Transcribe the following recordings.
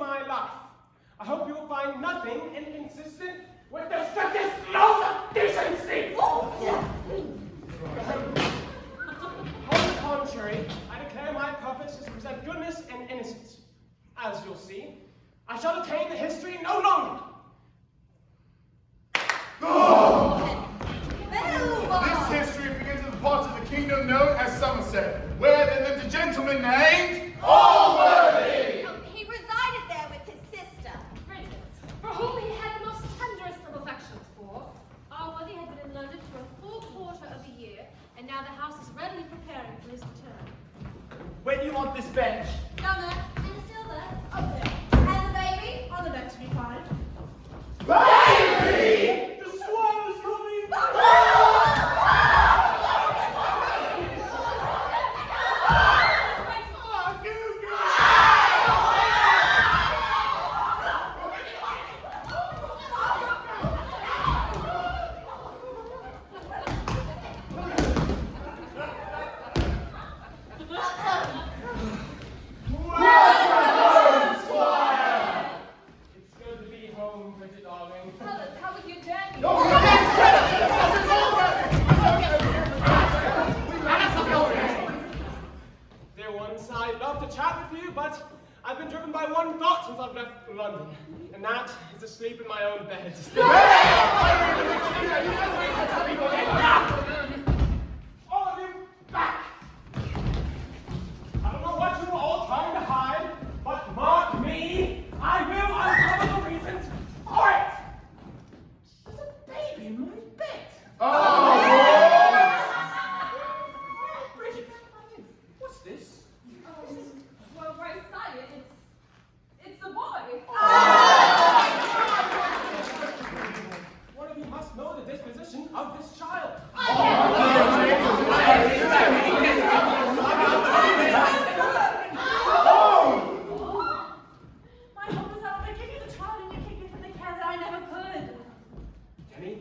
my life. I hope you will find nothing inconsistent with the strictest laws of decency. On the contrary, I declare my purpose is to present goodness and innocence. As you'll see, I shall detain the history no longer. This history begins in the part of the kingdom known as Somerset, where there lived a gentleman named Allworthy. He resided there with his sister, Bridget, for whom he had the most tenderest of affections for. Allworthy had been in London for a full quarter of a year, and now the house is readily preparing for his return. Where do you want this bench? Down there, and still there, up there. and the baby On the neck to be found. Baby! The squire's coming! It's good to be home, Bridget, darling. Tell us, how was your journey? Dear ones, I'd love to chat with you, but I've been driven by one thought since I've left London, and that is to sleep in my own bed. All of you, back! I don't know what you were all trying to hide, but mark me, I will uncover the reasons for it! There's a baby in my bed! Bridget, what's this? Well, right side it, it's the boy. One of you must know the disposition of this child. My hope is that when I give you the child and you kick it in the can that I never could. Jenny,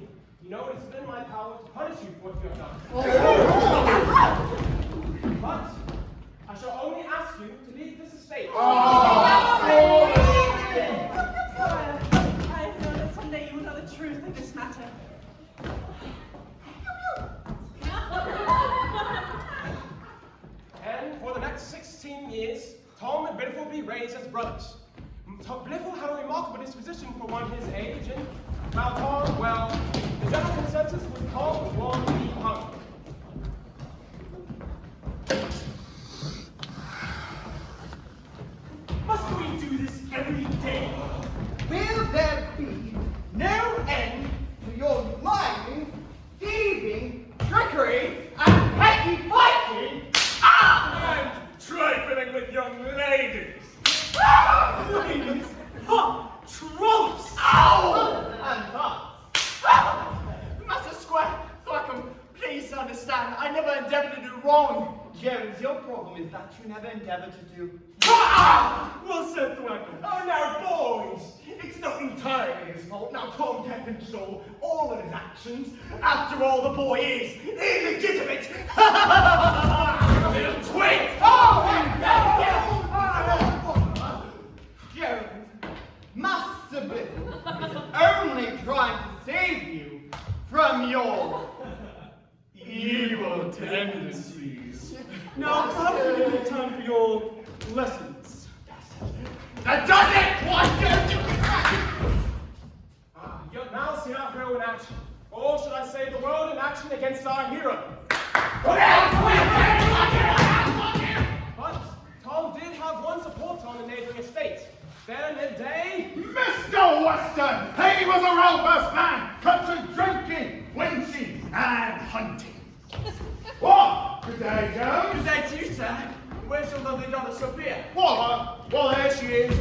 you know it is within my power to punish you for what you have done. But I shall only ask you to leave this estate. I know that someday you will know the truth of this matter. And for the next 16 years, Tom and Blifil will be raised as brothers. Blifil had a remarkable disposition for one his age, and while Tom, well, the general consensus was Tom was born to be hung. Must we do this every day? Will there be no end to your lying, thieving, trickery, and petty fighting? And trifling with young ladies. Ladies! Ha! Trumps! Ow! And that! Master Square, Thwackum, please understand, I never endeavour to do wrong. Jones, your problem is that you never endeavour to do. Well said, Thwackum. Oh, now, boys, it's not entirely his fault. Now, Tom can control all of his actions. After all, the boy is illegitimate. Little twit! Jones, Master Bill is only trying to save you from your Evil tendencies. Now, perhaps we can make time for your lessons. that does it! Why don't you? You'll now see our hero in action. Or should I say the world in action against our hero. But Tom did have one supporter on the neighboring estate. There lived a... Mr. Weston! He was a robust man, cut to drinking, wenching, and hunting. What? Good day, Jones. Good day to you, sir. Where's your lovely daughter, Sophia? Well, there she is.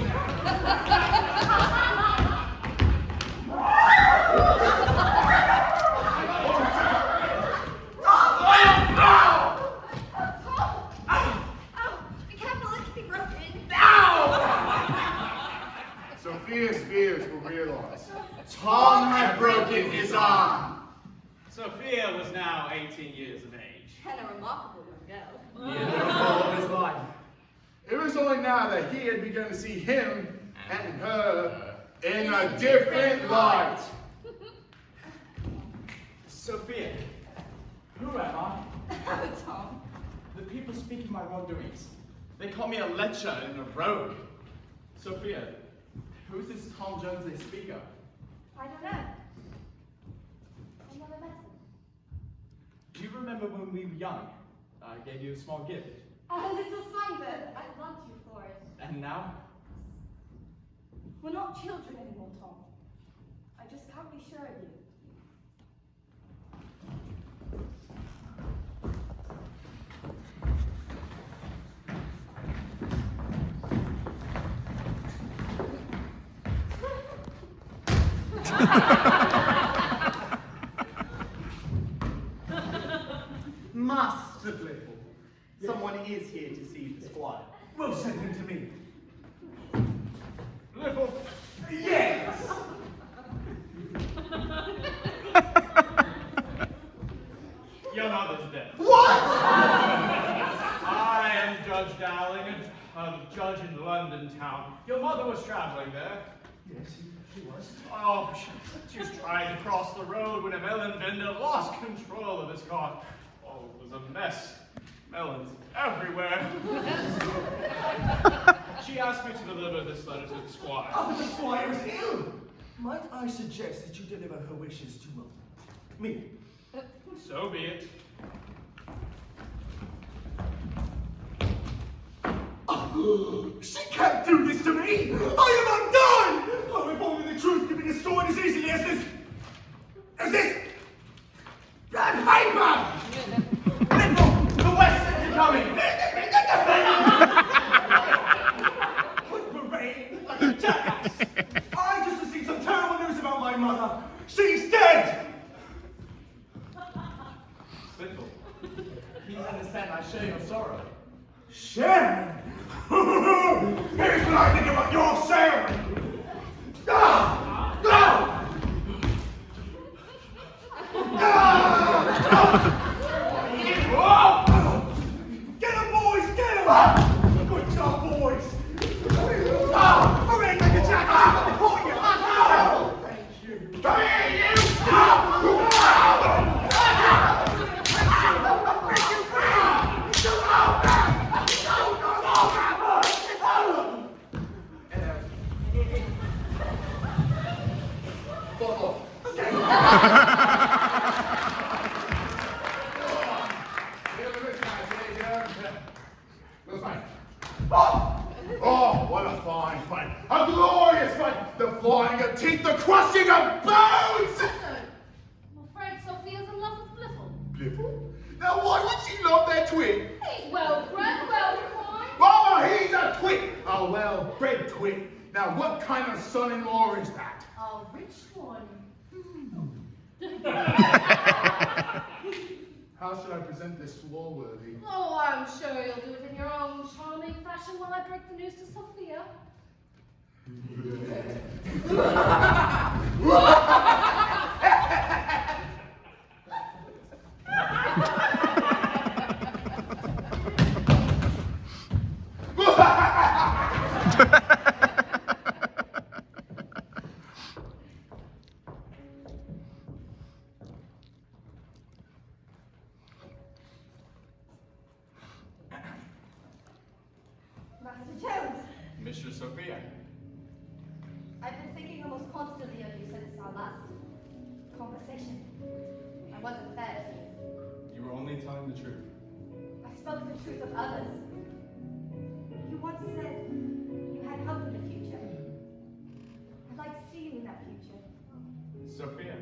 Be careful, it could be broken. Sophia's fears were realized. Tom had broken his arm. Sophia was now 18 years of age. And a remarkable young girl. All of his life. It was only now that he had begun to see him and her in a different light. Sophia, Who am I? Oh, Tom. The people speak of my wrongdoings. they call me a lecher and a rogue. Sophia, who's this Tom Jones they speak of? I don't know. I never met him. Do you remember when we were young? I gave you a small gift. A little songbird. I loved you for it. And now? We're not children anymore, Tom. I just can't be sure of you. Master Blifil, someone is here to see the squire. Well, send him to me. Blifil! Yes! Your mother's dead. What? I am Judge Dowling, a judge in London town. Your mother was traveling there. Yes, he was. Oh, she was trying to cross the road when a melon vendor lost control of his cart. Oh, it was a mess. Melons everywhere. She asked me to deliver this letter to the squire. Oh, the squire is ill. Might I suggest that you deliver her wishes to me? So be it. She can't do this to me! I am undone! Oh, if only the truth could be destroyed as easily as this... paper! The Westons are coming! Put parade like a jackass! I just received some terrible news about my mother. She's dead! Blifil, please understand I share your sorrow. Sharon! Here's what I think about your Sharon! Ah! Ah! Ah! Get him, boys! Get him! Good job, boys! Ah! Hooray, like a jackass! I caught you! Ah! Thank you! Come here, you! Oh, what a fine fight. A glorious fight. The flying of teeth, the crushing of bones. I'm afraid Sophia's in love with Blifil. Blifil? Now why would she love that twit? He's well bred, well refined. Mama, he's a twit. A well-bred twit. Now what kind of son-in-law is that? A rich one. How should I present this to Allworthy? Oh, I'm sure you'll do it in your own charming fashion while I break the news to Sophia. Master Jones, Mistress Sophia. I've been thinking almost constantly of you since our last conversation. I wasn't fair to you. You were only telling the truth. I spoke the truth of others. You once said you had hope in the future. I'd like to see you in that future. Sophia,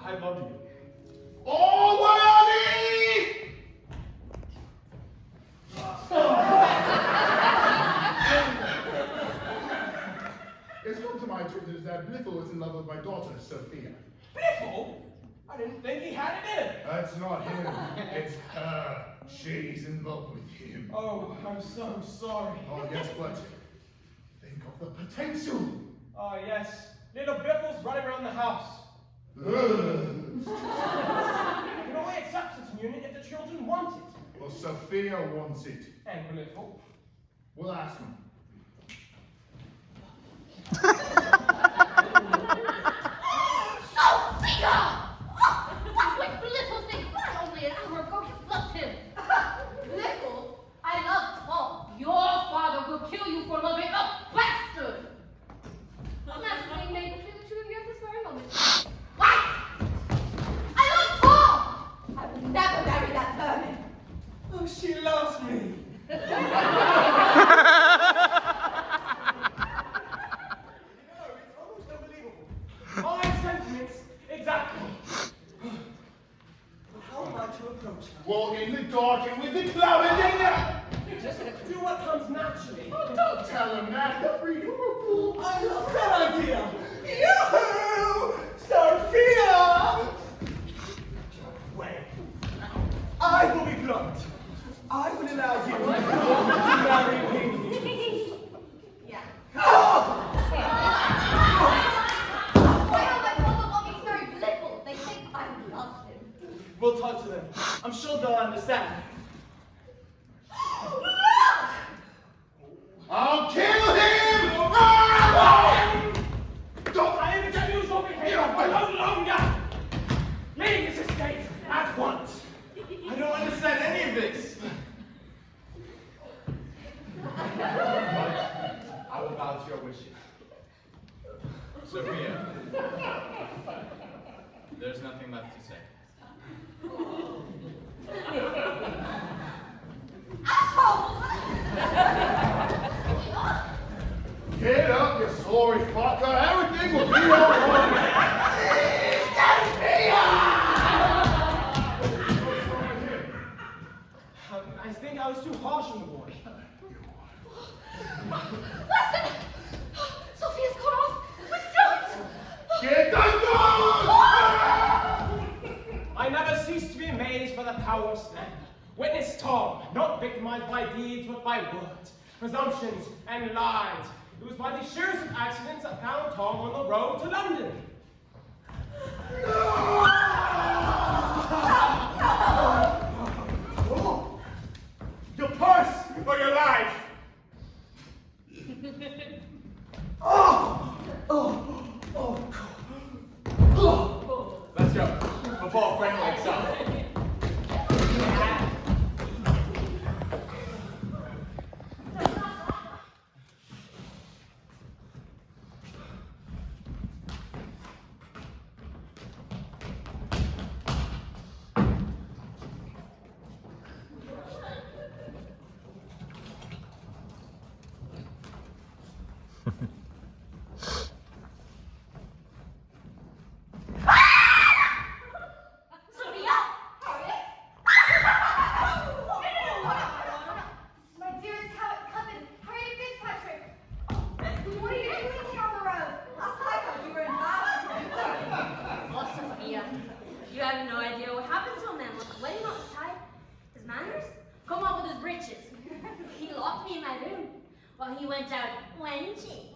I love you. Allworthy! It's come to my attention that Blifil is in love with my daughter, Sophia. Blifil? I didn't think he had it in. That's not him. It's her. She's in love with him. Oh, I'm so sorry. Oh, yes, but think of the potential. Oh, yes. Little Blifil's running around the house. Ugh. I can only accept such a union if the children want it. Well, Sophia wants it. And Blifil. We'll ask him. talking with the club, didn't you? Just do what comes naturally. Oh, don't tell him that. He'll read you a fool. I love that idea. Yoo-hoo! Sophia! Wait. I will be blunt. I will allow you to marry me. Yeah. Oh! Why are my brother mommies very little? They think I love him. We'll talk to them. I'm sure they'll understand. I'll kill him! Ah! Don't I ever tell you your behavior for no longer! Leave this estate at once! I don't understand any of this. I will bow to your wishes. Sophia, there's nothing left to say. Assholes! Get up, you sorry fucker. Everything will be alright. I think I was too harsh on the boy. Weston! Sophia's gone off with Jones! Get the gun! I never cease to be amazed by the power of slang. Witness Tom, not victimized by deeds but by words, presumptions, and lies. It was by the sheerest of accidents that found Tom on the road to London. Oh, your purse or your life? Let's go, before Frank wakes up. Sophia! My dearest cousin, Harriet Fitzpatrick. What are you doing here on the road? Last I thought you were in Bath. Oh, Sophia, you have no idea what happens to a man when he's not tied. His manners come off with his breeches. He locked me in my room while he went out wenching.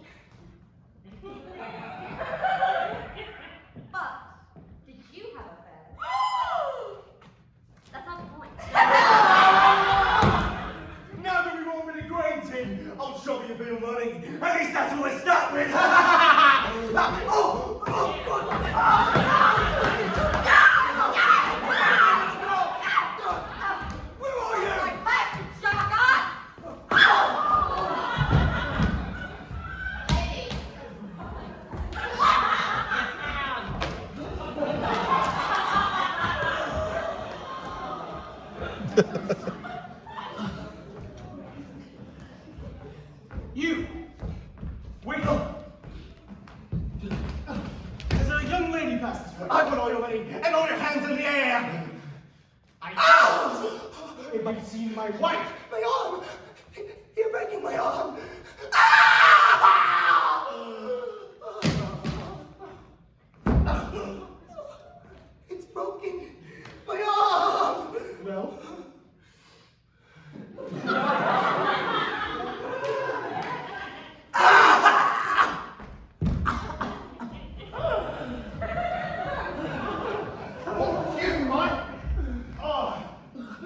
But, did you have a fair? That's not the point. Now that we've all been acquainted, I'll show you a bit of money. At least that's what I start with. Where are you? My left, Shaka! Ladies. You! Wake up! There's a young lady past this way. I want all your money and all your hands in the air! If you've seen my wife! My arm! You're breaking my arm! It's broken! My arm! Well? Oh, excuse me, Mike. Oh,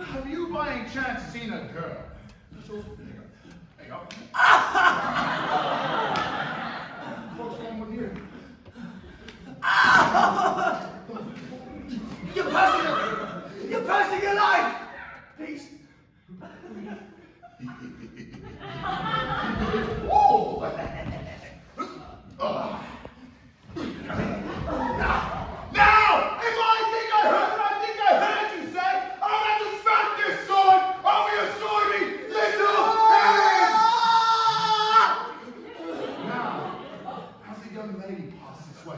have you by any chance seen a girl? There you go. What's wrong with you? You're passing your life! Please. Oh! Now, if I think I heard you say, I'll have to smack this sword over your swarthy little head! Now, has a young lady passed this way?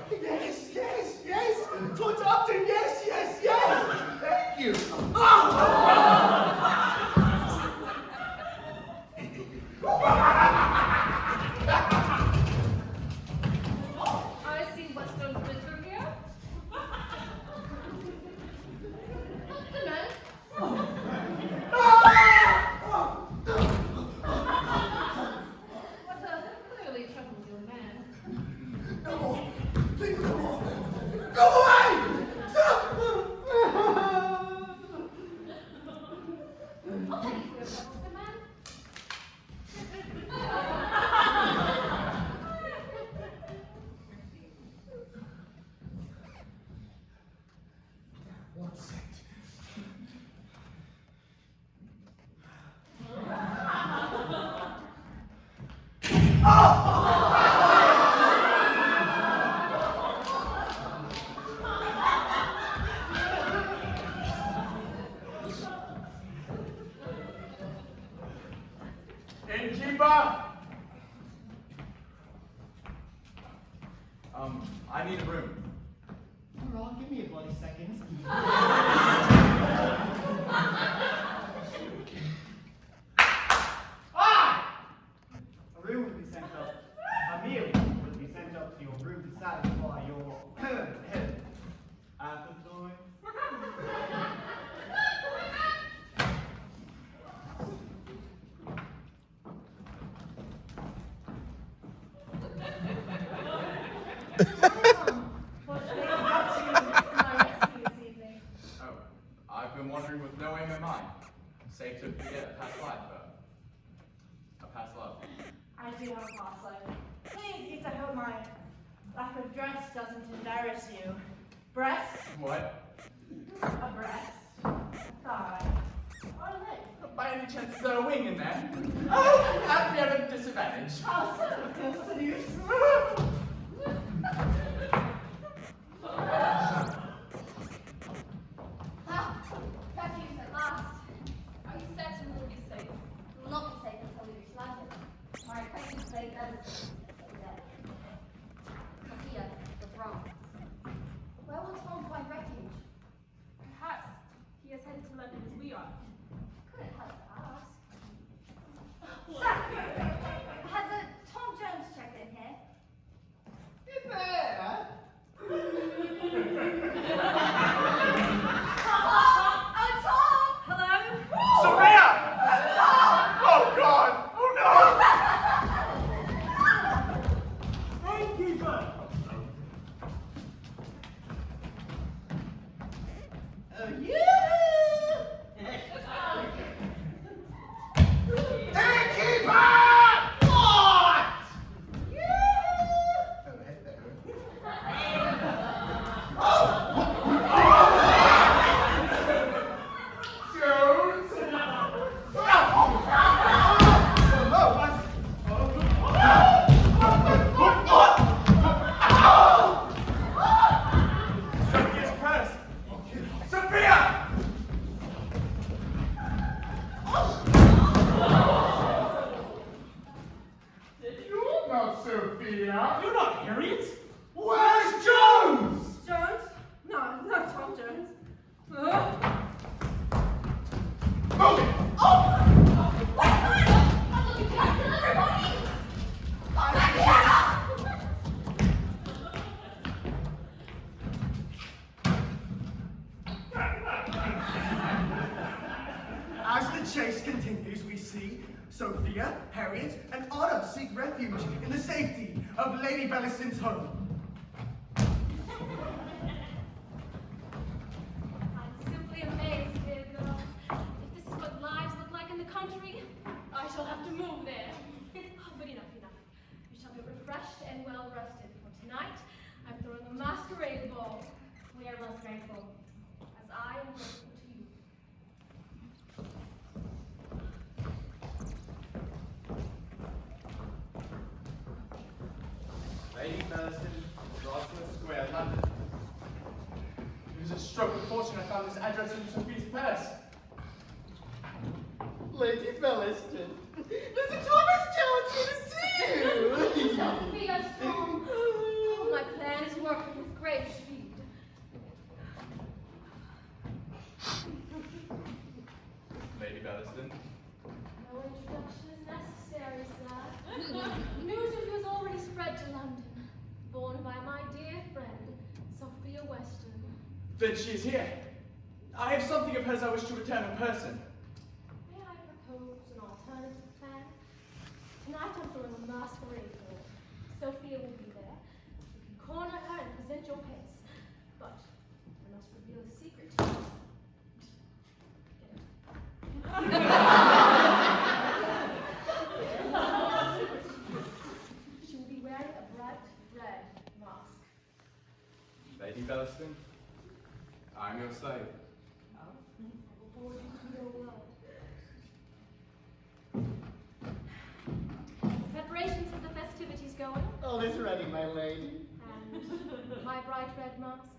Yes! Towards Upton, yes! Thank you. I need a room. All right, give me a bloody second. A room will be sent up. A meal will be sent up to your room to satisfy your appetite. Oh, I've been wandering with no aim in mind. Safe to forget a past life, a past love. I do have a past life. Please, I hope my lack of dress doesn't embarrass you. Breast, What? a breast, a thigh, or a leg. By any chance, is there a wing in there? Oh, I'm at a disadvantage. Oh, so seduce. Ah, refuge at last. Are you certain we'll be safe? We will not be safe until we reach London. My acquaintance Lady Everton is there. Sophia was wrong. Where will Tom find refuge? Perhaps he has headed to London as we are. Couldn't help to ask. Sir, has a Tom Jones checked in here? In there? Oh, Tom! Hello? Sophia! Oh, God! Oh, no! Thank you, good. Sophia's purse! Sophia! You're not Sophia. You're not Harriet. Where's Jones? Jones? No, Tom Jones. Move it! As the chase continues, we see Sophia, Harriet, and Anna seek refuge in the safety of Lady Belliston's home. I'm simply amazed, dear girls. If this is what lives look like in the country, I shall have to move there. But enough. You shall be refreshed and well rested, for tonight I'm throwing a masquerade ball. We are most grateful, as I am grateful to you. Lady Belliston, Grosvenor Square, London. It was a stroke of fortune I found this address in Sophie's purse. Lady Belliston, Mr. Thomas Jones here to see you! Sophia Strong. Oh, my plan is working with great speed. Lady Belliston. No introduction is necessary, sir. News of you has already spread to London, borne by my dear friend, Sophia Weston. Then she is here. I have something of hers I wish to return in person. May I propose an alternative plan? Tonight I'm throwing a masquerade ball. Sophia will be there. You can corner her and present your case. But I must reveal a secret to you. She will be wearing a bright red mask. Lady Belliston, I'm your slave. I will board you to your world. Preparations for the festivities going, All is ready, my lady. and my bright red mask.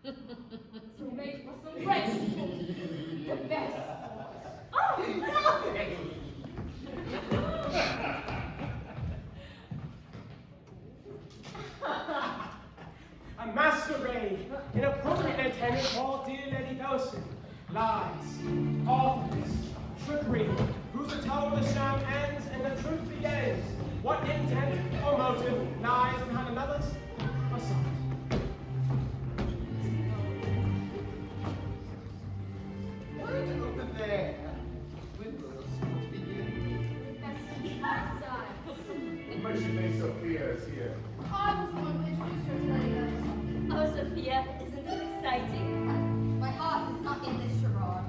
So made for some grace. The best. Oh, any poor dear Lady Dawson. Lies, artifice, trickery, who's a tale of the sham ends and the truth begins. What intent or motive lies behind another's facade? Right over there. Windows to begin. Best outside. What makes you think Sophia is here? I was the one who introduced her to Lady Dawson. Oh, Sophia, isn't this exciting? My heart is not in this charade.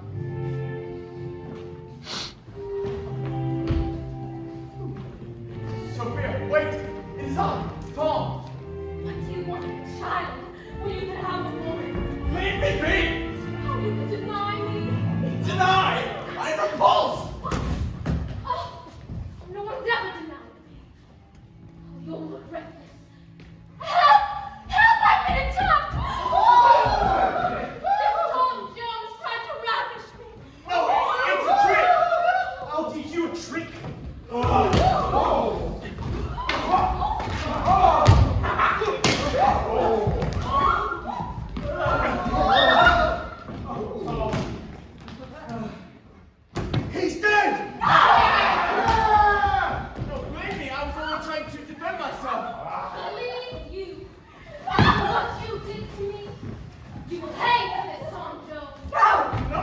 Sophia, wait! It is I, Tom! What do you want, child? When you could have a woman? Leave me be! How you could deny me? Deny! I repulse! Oh, no one's ever denied me. Oh, you'll regret this. Help! Help! I've been attacked! This Tom Jones tried to ravish me. Oh, it's a trick! I'll teach you a trick! He's dead! Don't blame me, I was only trying to defend myself. Believe you. What you did to me. You will pay for this, Tom Jones. No!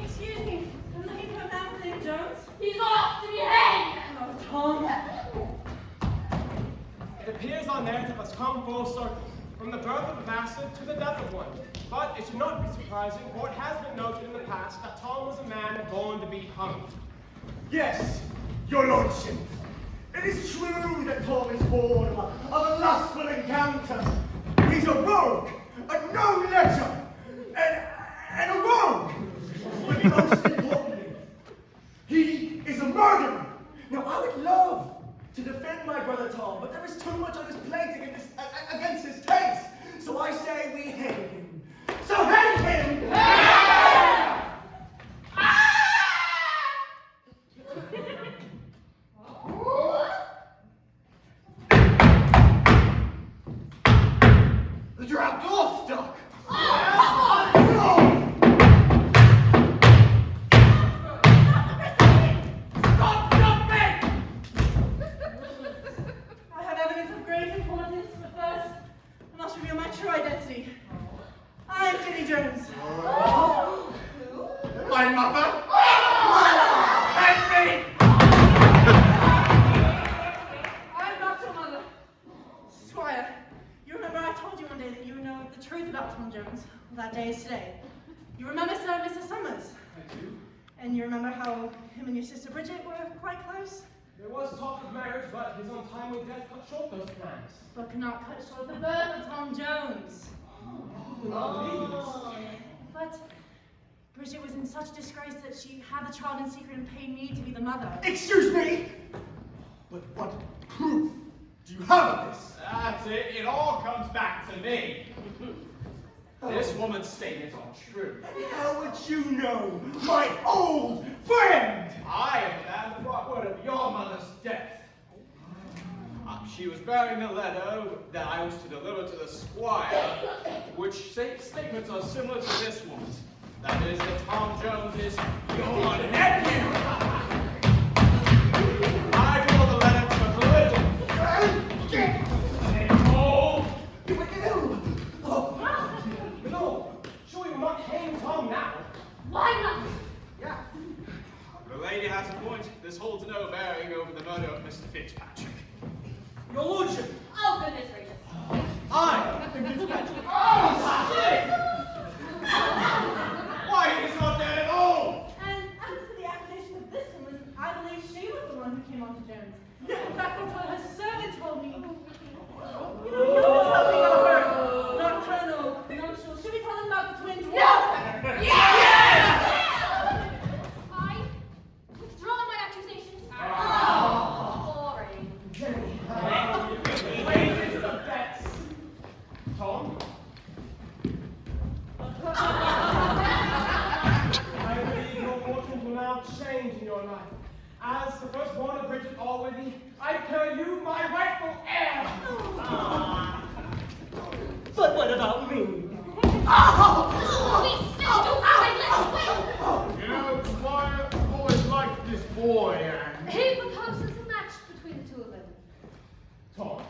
Excuse me, I'm looking for a man named Jones. He's off to be hanged. Oh, Tom. It appears our narrative has come full circle, from the birth of a bastard to the death of one. But it should not be surprising, for it has been noted in the past that Tom was a man born to be hung. Yes, your lordship. It is true that Tom is born of a lustful encounter. He's a rogue, a no-letter, and a rogue. But most importantly, he is a murderer. Now, I would love to defend my brother Tom, but there is too much on his plate against his case. So I say we hang him. So hang him! The trap door stuck. Stop jumping! I have evidence of great importance, but first, I must reveal my true identity. I am Jenny Jones. My mother? And me! I am not your mother. Squire, you remember I told you one day that you would know the truth about Tom Jones. Well, that day is today. You remember Sir and Mr. Summers? I do. And you remember how him and your sister Bridget were quite close? There was talk of marriage, but his untimely death cut short those plans. But could not cut short the birth of Tom Jones. But Bridget was in such disgrace that she had the child in secret and paid me to be the mother. Excuse me? But what proof do you have of this? That's it. It all comes back to me. This woman's statements are true. And how would you know, my old friend? I am the man who brought word of your mother's death. She was bearing the letter that I was to deliver to the squire, which statements are similar to this one's. That is, that Tom Jones is your nephew. I brought the letter to No, sure you will not hang Tom now. Why not? The lady has a point. This holds no bearing over the murder of Mr. Fitzpatrick. Your lordship. Oh, goodness gracious. I am Fitzpatrick. Why, he's not dead at all! And as for the accusation of this woman, I believe she was the one who came on to Jones. In fact, that's what her servant told me. You know, you don't tell me about her nocturnal nuptials. Should we tell them about the twins? I withdraw my accusations. Boring. Lady is the best. Tom? I believe your fortunes will now change in your life. As the firstborn of Bridget Allworthy, I declare you my rightful heir. But what about me? Wait, Stitch, don't cry, let's wait. You know, Squire, I've always liked this boy, and... He proposes a match between the two of them. Tom,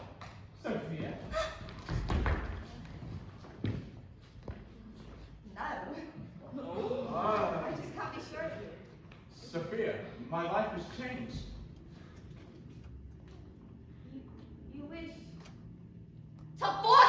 Sophia. No. Ah, I just can't be sure of you. Sophia, my life has changed. You wish to force